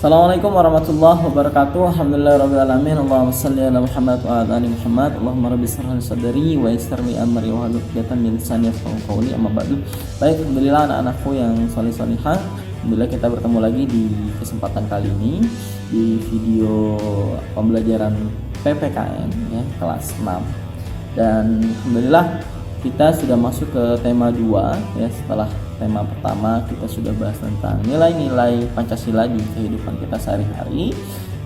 Assalamualaikum warahmatullahi wabarakatuh. Alhamdulillahirabbil alamin. Allahumma shalli ala Muhammad wa ala ali Muhammad. Allahumma rabbi shrah li sadri wa yassir li amri wa hlul 'uqdatam min lisani yafqahu qawli. Amma ba'du. Baik, alhamdulillah anak-anakku yang salih-salihah. Alhamdulillah kita bertemu lagi di kesempatan kali ini di video pembelajaran PPKN ya, kelas 6. Dan alhamdulillah kita sudah masuk ke tema 2 ya. Setelah tema pertama kita sudah bahas tentang nilai-nilai Pancasila di kehidupan kita sehari-hari,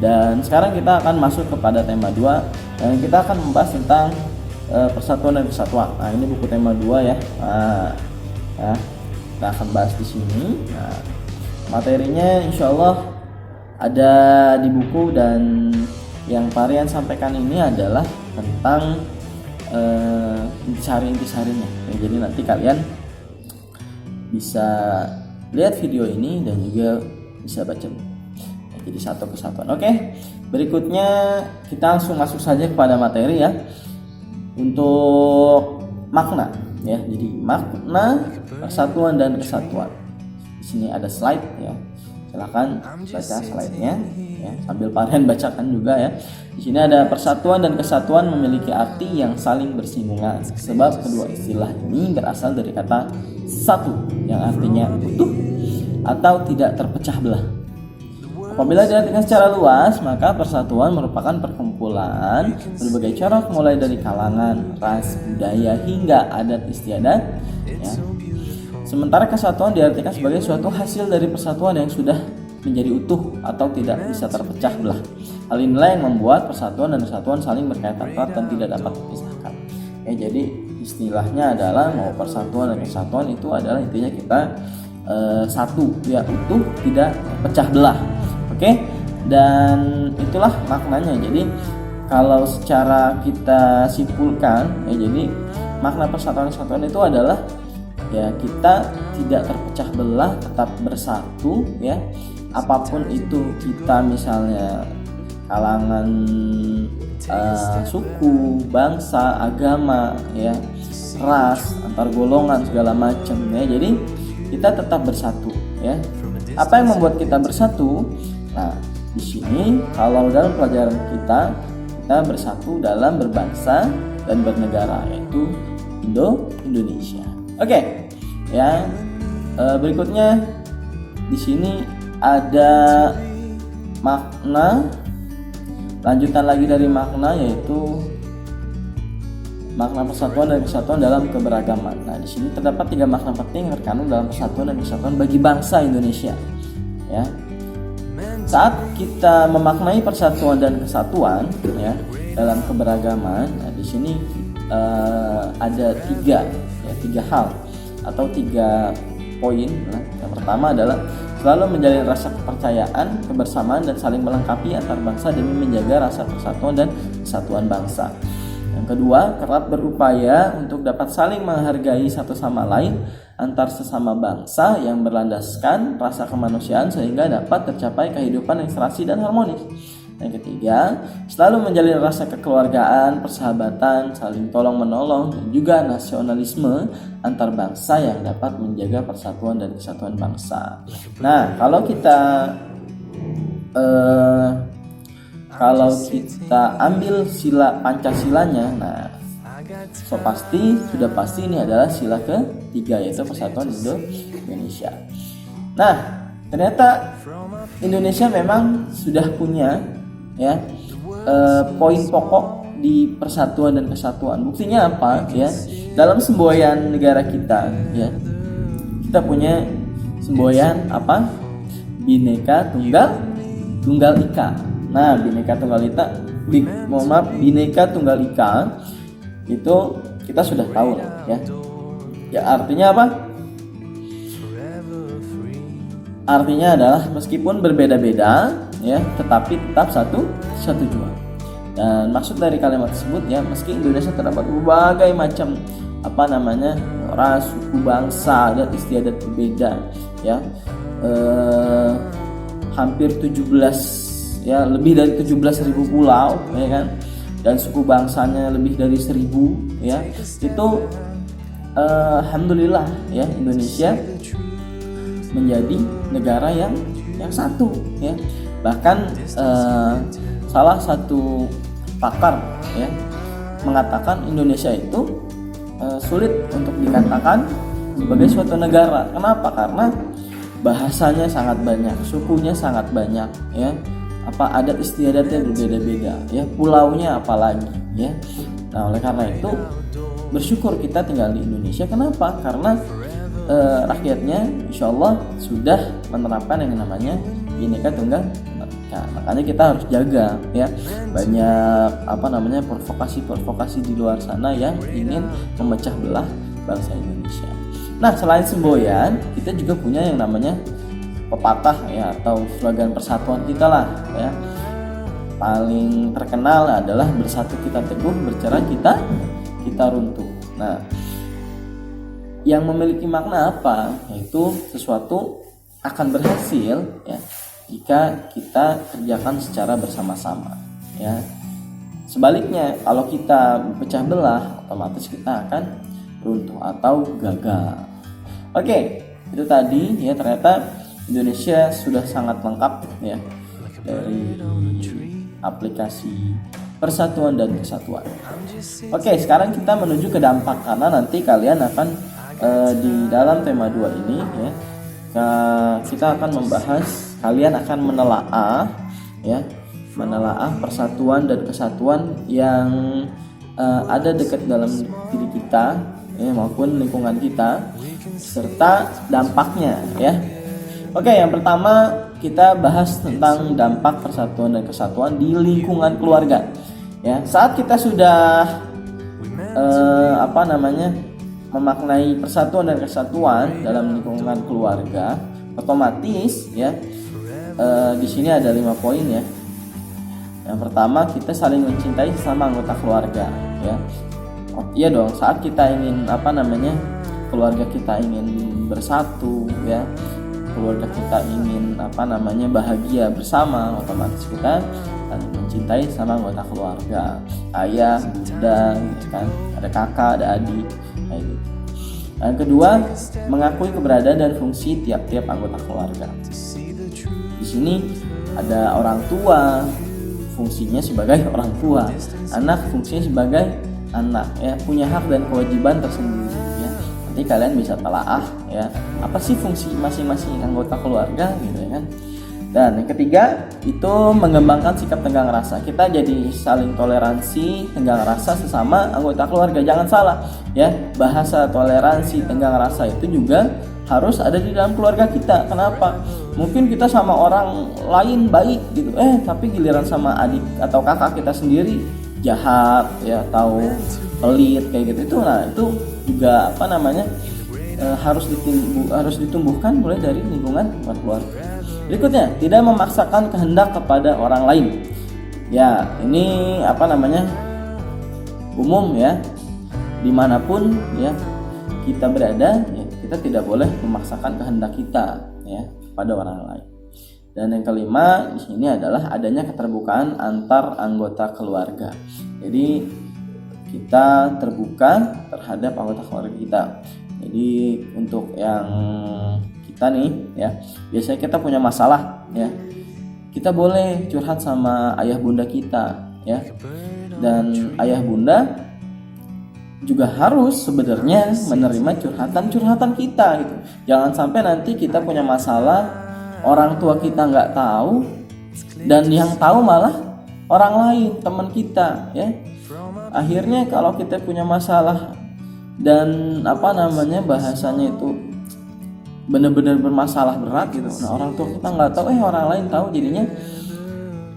dan sekarang kita akan masuk kepada tema 2 dan kita akan membahas tentang persatuan dan kesatuan. Nah, ini buku tema 2 ya. Ya, kita akan bahas di sini. Nah, materinya insya Allah ada di buku, dan yang Parian sampaikan ini adalah tentang intisari-intisarinya ya. Jadi nanti kalian bisa lihat video ini dan juga bisa baca buku. Jadi satu kesatuan. Oke, berikutnya kita langsung masuk saja kepada materi ya. Untuk makna ya. Jadi makna persatuan dan kesatuan. Di sini ada slide ya. Silakan baca slide-nya ya, sambil Parian bacakan juga ya. Di sini ada persatuan dan kesatuan memiliki arti yang saling bersinggungan, sebab kedua istilah ini berasal dari kata satu yang artinya utuh atau tidak terpecah belah. Apabila diartikan secara luas, maka persatuan merupakan perkumpulan berbagai corak mulai dari kalangan, ras, budaya hingga adat istiadat ya. Sementara kesatuan diartikan sebagai suatu hasil dari persatuan yang sudah menjadi utuh atau tidak bisa terpecah belah. Hal inilah yang membuat persatuan dan kesatuan saling berkaitan erat dan tidak dapat dipisahkan. Ya, jadi istilahnya adalah mau persatuan dan kesatuan itu adalah intinya kita satu ya, utuh tidak pecah belah. Oke? Dan itulah maknanya. Jadi kalau secara kita simpulkan ya, jadi makna persatuan dan kesatuan itu adalah ya, kita tidak terpecah belah, tetap bersatu ya. Apapun itu, kita misalnya kalangan, suku, bangsa, agama ya, ras, antar golongan segala macam ya. Jadi kita tetap bersatu ya. Apa yang membuat kita bersatu? Nah, di sini kalau dalam pelajaran kita bersatu dalam berbangsa dan bernegara, yaitu Indonesia. Oke, ya. Berikutnya di sini ada makna, lanjutan lagi dari makna, yaitu makna persatuan dan kesatuan dalam keberagaman. Nah, di sini terdapat 3 makna penting yang terkandung dalam persatuan dan kesatuan bagi bangsa Indonesia. Ya. Saat kita memaknai persatuan dan kesatuan ya dalam keberagaman, nah di sini ada 3 hal atau 3 poin. Nah, yang pertama adalah selalu menjalin rasa kepercayaan, kebersamaan dan saling melengkapi antar bangsa demi menjaga rasa persatuan dan kesatuan bangsa. Yang kedua, kerap berupaya untuk dapat saling menghargai satu sama lain antar sesama bangsa yang berlandaskan rasa kemanusiaan sehingga dapat tercapai kehidupan yang serasi dan harmonis. Yang ketiga, selalu menjalin rasa kekeluargaan, persahabatan, saling tolong-menolong, dan juga nasionalisme antar bangsa yang dapat menjaga persatuan dan kesatuan bangsa. Nah, kalau kita ambil sila Pancasilanya, nah, sudah pasti ini adalah sila ketiga, yaitu persatuan Indonesia. Nah, ternyata Indonesia memang sudah punya ya poin pokok di persatuan dan kesatuan. Buktinya apa ya? Dalam semboyan negara kita ya, kita punya semboyan apa? Bhinneka Tunggal Ika. Nah, Bhinneka Tunggal Ika itu kita sudah tahu ya. Ya, artinya apa? Artinya adalah meskipun berbeda-beda ya, tetapi tetap satu jua. Dan maksud dari kalimat tersebut ya, meski Indonesia terdapat berbagai macam ras, suku, bangsa, adat istiadat berbeda ya, hampir 17 ya, lebih dari 17.000 pulau ya kan, dan suku bangsanya lebih dari 1.000 ya. Itu alhamdulillah ya, Indonesia menjadi negara yang satu ya. Bahkan salah satu pakar ya mengatakan Indonesia itu sulit untuk dikatakan sebagai suatu negara. Kenapa? Karena bahasanya sangat banyak, sukunya sangat banyak, ya. Adat istiadatnya berbeda-beda, ya. Pulaunya apalagi, ya. Nah, oleh karena itu bersyukur kita tinggal di Indonesia. Kenapa? Karena rakyatnya insya Allah sudah menerapkan yang namanya Bhinneka Tunggal Ika. Makanya kita harus jaga, ya. Banyak provokasi di luar sana yang ingin memecah belah bangsa Indonesia. Nah, selain semboyan, kita juga punya yang namanya pepatah, ya, atau slogan persatuan kita lah, ya. Paling terkenal adalah bersatu kita teguh, bercerai kita runtuh. Nah, yang memiliki makna apa? Yaitu sesuatu akan berhasil, ya, jika kita kerjakan secara bersama-sama, ya. Sebaliknya, kalau kita pecah belah, otomatis kita akan runtuh atau gagal. Oke, itu tadi, ya, ternyata Indonesia sudah sangat lengkap, ya, dari aplikasi persatuan dan kesatuan. Oke, sekarang kita menuju ke dampak, karena nanti kalian akan di dalam tema 2 ini, ya, kita akan membahas, kalian akan menelaah, ya, persatuan dan kesatuan yang ada dekat dalam diri kita, ya, maupun lingkungan kita, serta dampaknya, ya. Oke, yang pertama kita bahas tentang dampak persatuan dan kesatuan di lingkungan keluarga, ya. Saat kita sudah memaknai persatuan dan kesatuan dalam lingkungan keluarga, otomatis, ya, di sini ada 5 poin, ya. Yang pertama, kita saling mencintai sesama anggota keluarga, ya. Iya dong, saat kita ingin keluarga kita ingin bersatu, ya, keluarga kita ingin bahagia bersama, otomatis kita saling mencintai sama anggota keluarga, ayah, bunda, gitu kan, ada kakak, ada adik, kayak gitu. Yang kedua, mengakui keberadaan dan fungsi tiap-tiap anggota keluarga. Di sini ada orang tua, fungsinya sebagai orang tua, anak fungsinya sebagai anak, ya, punya hak dan kewajiban tersendiri, ya. Nanti kalian bisa telaah, ya, apa sih fungsi masing-masing anggota keluarga, gitu, ya kan. Dan yang ketiga itu mengembangkan sikap tenggang rasa. Kita jadi saling toleransi, tenggang rasa sesama anggota keluarga. Jangan salah, ya, bahasa toleransi, tenggang rasa itu juga harus ada di dalam keluarga kita. Kenapa? Mungkin kita sama orang lain baik gitu, tapi giliran sama adik atau kakak kita sendiri jahat, ya, atau pelit kayak gitu. Itu juga harus ditumbuhkan mulai dari lingkungan keluarga. Berikutnya, tidak memaksakan kehendak kepada orang lain. Ya, ini umum, ya, dimanapun, ya, kita berada, ya, kita tidak boleh memaksakan kehendak kita, ya, pada orang lain. Dan yang kelima di sini adalah adanya keterbukaan antar anggota keluarga. Jadi kita terbuka terhadap anggota keluarga kita. Jadi untuk yang kita nih, ya, biasanya kita punya masalah, ya, kita boleh curhat sama ayah bunda kita, ya, dan ayah bunda juga harus sebenarnya menerima curhatan kita, gitu. Jangan sampai nanti kita punya masalah, orang tua kita nggak tahu, dan yang tahu malah orang lain, teman kita, ya. Akhirnya kalau kita punya masalah dan bahasanya itu benar-benar bermasalah berat, gitu. Nah, orang tua kita nggak tahu, orang lain tahu, jadinya,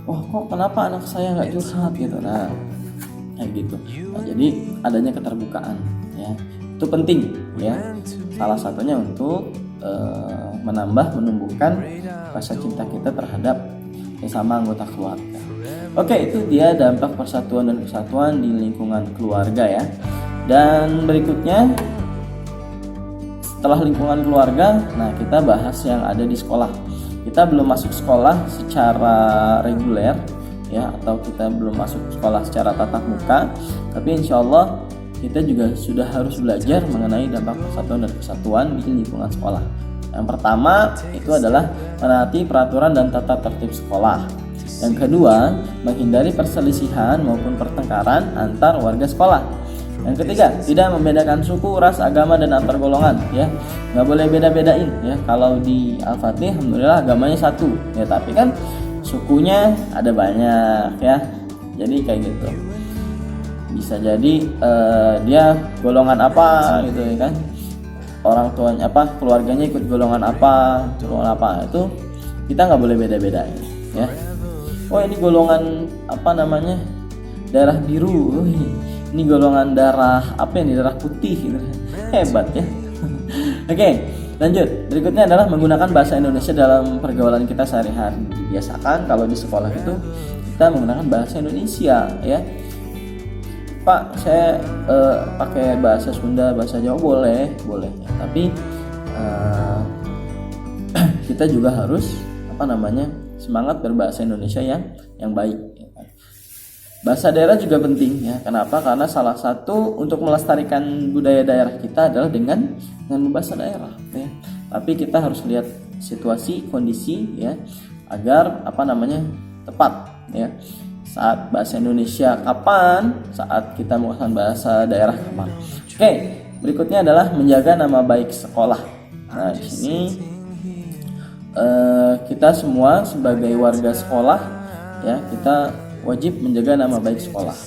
kok kenapa anak saya nggak curhat, gitu. Nah, kayak gitu. Nah, jadi adanya keterbukaan, ya, itu penting, ya. Salah satunya untuk menumbuhkan rasa cinta kita terhadap sesama anggota keluarga. Oke, itu dia dampak persatuan dan kesatuan di lingkungan keluarga, ya. Dan berikutnya, setelah lingkungan keluarga, nah, kita bahas yang ada di sekolah. Kita belum masuk sekolah secara reguler, ya, atau kita belum masuk sekolah secara tatap muka, tapi insya Allah kita juga sudah harus belajar mengenai dampak persatuan dan kesatuan di lingkungan sekolah. Yang pertama itu adalah menaati peraturan dan tata tertib sekolah. Yang kedua, menghindari perselisihan maupun pertengkaran antar warga sekolah. Yang ketiga, tidak membedakan suku, ras, agama, dan antar golongan, ya. Nggak boleh beda-bedain, ya. Kalau di Al-Fatih, alhamdulillah agamanya satu, ya. Tapi kan sukunya ada banyak, ya. Jadi kayak gitu. Bisa jadi dia golongan apa, gitu ya kan. Orang tuanya apa, keluarganya ikut golongan apa, itu kita nggak boleh beda-bedain, ya. Oh ini golongan apa namanya, darah biru, ini golongan darah apa ini, darah putih gitu. Hebat ya. Oke, lanjut. Berikutnya adalah menggunakan bahasa Indonesia dalam pergaulan kita sehari-hari. Dibiasakan kalau di sekolah itu kita menggunakan bahasa Indonesia, ya. Pak, saya pakai bahasa Sunda, bahasa Jawa boleh, tapi kita juga harus semangat berbahasa Indonesia yang baik. Bahasa daerah juga penting, ya. Kenapa? Karena salah satu untuk melestarikan budaya daerah kita adalah dengan bahasa daerah, ya. Tapi kita harus lihat situasi, kondisi, ya, agar tepat, ya. Saat bahasa Indonesia kapan, saat kita menggunakan bahasa daerah kapan. Oke, berikutnya adalah menjaga nama baik sekolah. Nah, di sini kita semua sebagai warga sekolah, ya, kita wajib menjaga nama baik sekolah.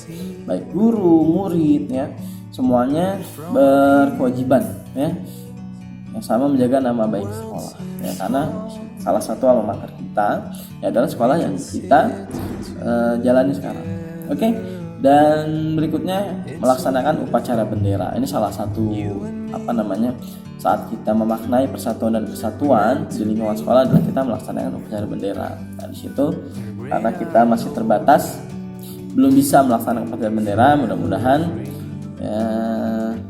Baik guru, murid, ya, semuanya berkewajiban, ya, yang sama menjaga nama baik sekolah, ya, karena salah satu alma mater kita ya adalah sekolah yang kita jalani sekarang. Oke. Dan berikutnya melaksanakan upacara bendera. Ini salah satu saat kita memaknai persatuan dan kesatuan di lingkungan sekolah adalah kita melaksanakan upacara bendera. Nah, di situ karena kita masih terbatas belum bisa melaksanakan upacara bendera, mudah-mudahan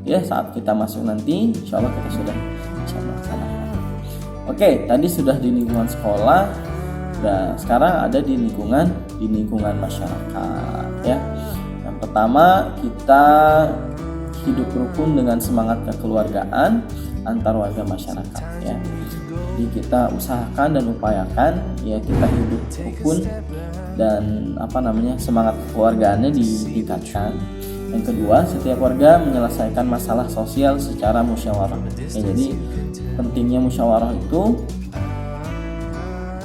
ya saat kita masuk nanti insya Allah kita sudah bisa melaksanakan. Oke, tadi sudah di lingkungan sekolah. Nah, sekarang ada di lingkungan masyarakat, ya. Yang pertama, kita hidup rukun dengan semangat kekeluargaan antar warga masyarakat, ya. Jadi kita usahakan dan upayakan, ya, kita hidup rukun dan semangat kekeluargaannya ditingkatkan. Yang kedua, setiap warga menyelesaikan masalah sosial secara musyawarah. Ya, jadi pentingnya musyawarah itu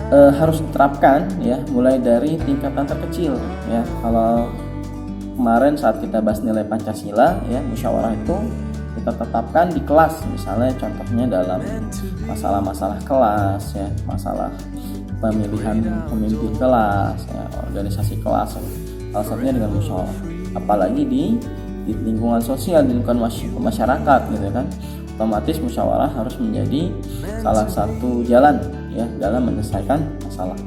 harus diterapkan, ya, mulai dari tingkatan terkecil, ya. Kalau kemarin saat kita bahas nilai Pancasila, ya, musyawarah itu kita tetapkan di kelas, misalnya contohnya dalam masalah-masalah kelas, ya, masalah pemilihan pemimpin kelas, ya, organisasi kelas, salah satunya dengan musyawarah. Apalagi di lingkungan sosial, di lingkungan masyarakat, gitu kan, otomatis musyawarah harus menjadi salah satu jalan, ya, dalam menyelesaikan masalah.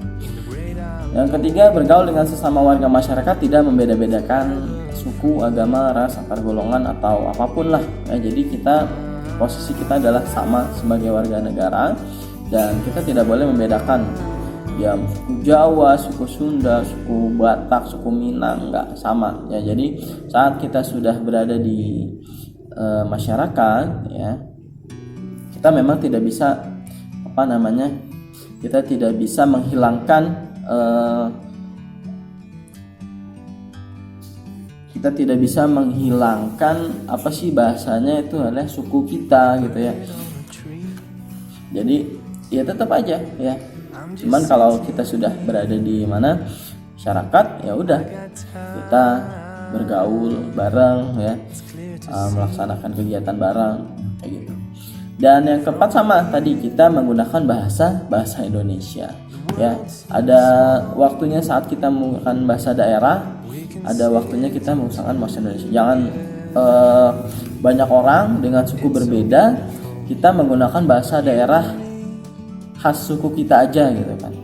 Yang ketiga, bergaul dengan sesama warga masyarakat, tidak membeda-bedakan suku, agama, ras, antar golongan atau apapun lah, ya. Jadi posisi kita adalah sama sebagai warga negara dan kita tidak boleh membedakan ya suku Jawa, suku Sunda, suku Batak, suku Minang, enggak sama, ya. Jadi saat kita sudah berada di masyarakat, ya, kita memang tidak bisa kita tidak bisa menghilangkan bahasanya itu adalah suku kita, gitu ya. Jadi ya tetap aja, ya. Cuman kalau kita sudah berada di masyarakat, ya udah kita bergaul bareng, ya, melaksanakan kegiatan bareng kayak gitu. Dan yang keempat sama tadi, kita menggunakan bahasa Indonesia, ya. Ada waktunya saat kita menggunakan bahasa daerah, ada waktunya kita menggunakan bahasa Indonesia. Jangan banyak orang dengan suku berbeda kita menggunakan bahasa daerah khas suku kita aja, gitu kan.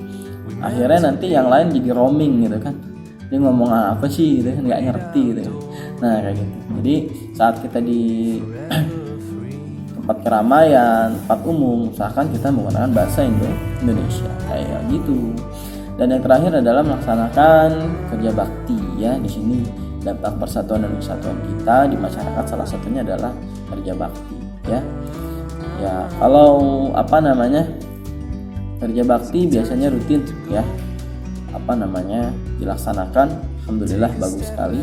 Akhirnya nanti yang lain jadi roaming, gitu kan. Dia ngomong apa sih, gitu kan, nggak ngerti, gitu. Nah kayak gitu. Jadi saat kita di tempat keramaian, tempat umum, usahakan kita menggunakan bahasa Indonesia kayak gitu. Dan yang terakhir adalah melaksanakan kerja bakti, ya. Di sini dampak persatuan dan kesatuan kita di masyarakat salah satunya adalah kerja bakti, ya. Ya, kalau kerja bakti biasanya rutin ya, dilaksanakan. Alhamdulillah bagus sekali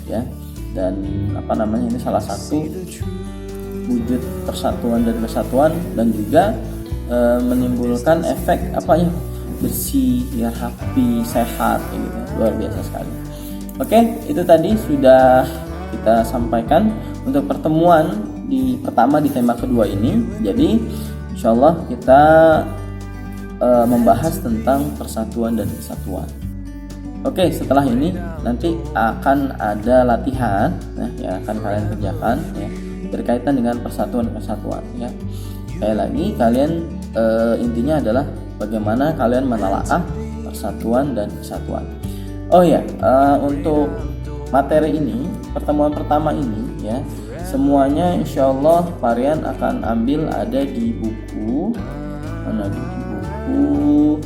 ya. Dan ini salah satu wujud persatuan dan kesatuan, dan juga menimbulkan efek bersih ya, happy, sehat gitu. Luar biasa sekali. Oke, itu tadi sudah kita sampaikan untuk pertemuan pertama di tema kedua ini. Jadi insyaallah kita membahas tentang persatuan dan kesatuan. Oke, setelah ini nanti akan ada latihan yang akan kalian kerjakan ya, berkaitan dengan persatuan dan kesatuan ya. Sekali lagi kalian intinya adalah bagaimana kalian menelaah persatuan dan kesatuan. Oh ya, untuk materi ini, pertemuan pertama ini ya, semuanya insyaallah varian akan ambil ada di buku. Mana di buku?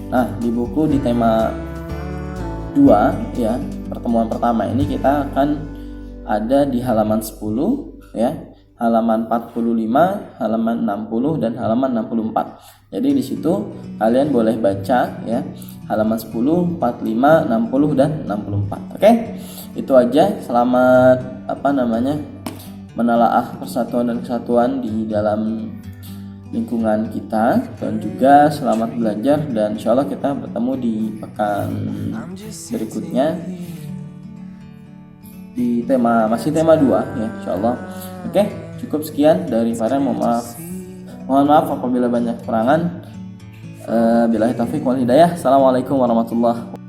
Nah, di buku di tema 2 ya, pertemuan pertama ini kita akan ada di halaman 10 ya, halaman 45, halaman 60 dan halaman 64. Jadi di situ kalian boleh baca ya, halaman 10, 45, 60 dan 64. Oke? Itu aja. Selamat menelaah persatuan dan kesatuan di dalam lingkungan kita, dan juga selamat belajar, dan insyaallah kita bertemu di pekan berikutnya di masih tema 2 ya, insyaallah. Oke, cukup sekian dari Farhan. Mohon maaf apabila banyak kekurangan. Billahi taufiq wal hidayah. Assalamualaikum warahmatullahi wabarakatuh.